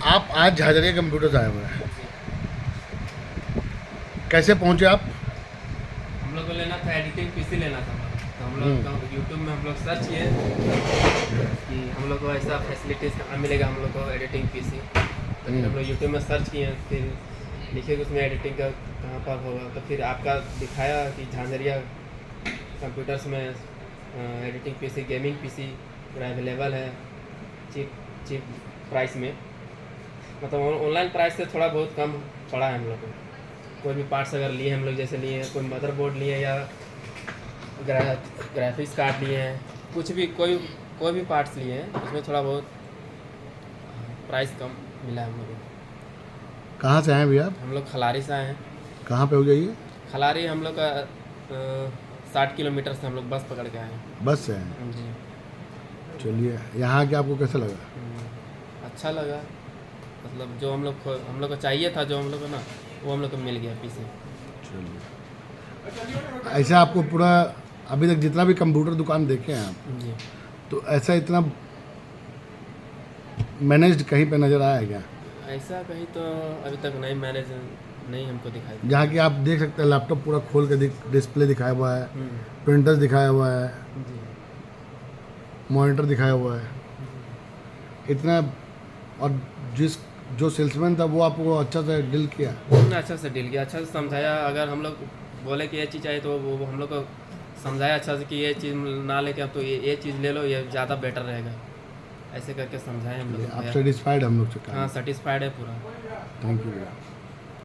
आप आज झाझरिया कंप्यूटर्स आए हुए हैं, कैसे पहुंचे आप? हम लोग को लेना था, एडिटिंग पीसी लेना था। तो हम लोग यूट्यूब में हम लोग सर्च किए कि हम लोग को ऐसा फैसिलिटीज़ कहाँ मिलेगा हम लोग को एडिटिंग पीसी। तो फिर हम लोग यूट्यूब में सर्च किए, फिर लिखे कि उसमें एडिटिंग का कहाँ पर होगा। तो फिर आपका दिखाया कि झाझरिया कंप्यूटर्स में एडिटिंग पीसी, गेमिंग पीसी पूरा अवेलेबल है चीप प्राइस में। मतलब ऑनलाइन प्राइस से थोड़ा बहुत कम पड़ा है हम लोग को। कोई भी पार्ट्स अगर लिए हम लोग, जैसे लिए हैं कोई मदरबोर्ड लिए या ग्राफिक्स कार्ड लिए हैं, कुछ भी कोई भी पार्ट्स लिए हैं, उसमें थोड़ा बहुत प्राइस कम मिला है हम लोग को। कहाँ से आए भैया आप? हम लोग खलारी से आए हैं। कहाँ पे हो जाइए? खलारी हम लोग का 60 किलोमीटर से हम लोग बस पकड़ के आए हैं। बस से आए? जी। चलिए, यहाँ आके आपको कैसा लगा? अच्छा लगा। मतलब जो हम लोग को चाहिए था, जो हम लोग को ना, वो हम लोग को मिल गया पीसी। चलिए, ऐसा आपको पूरा अभी तक जितना भी कंप्यूटर दुकान देखे हैं आप, जी। तो ऐसा इतना मैनेज्ड कहीं पे नज़र आया है क्या? ऐसा कहीं तो अभी तक मैनेज नहीं हमको दिखाई दिया। जहाँ कि आप देख सकते हैं लैपटॉप पूरा खोल के डिस्प्ले दिखाया हुआ है, प्रिंटर्स दिखाया हुआ है, जी। मॉनिटर दिखाया हुआ है, इतना। और जो सेल्समैन था वो आपको अच्छा से डील किया? अच्छा से डील किया, अच्छा से समझाया। अगर हम लोग बोले कि ये चीज़ चाहिए तो वो हम लोग को समझाया अच्छा से कि ये चीज़ ना लेके अब तो ये चीज़ ले लो, ये ज़्यादा बेटर रहेगा, ऐसे करके समझाए हम लोग। आप सेटिस्फाइड हम लोग से? हाँ, सेटिस्फाइड है पूरा। थैंक यू भैया।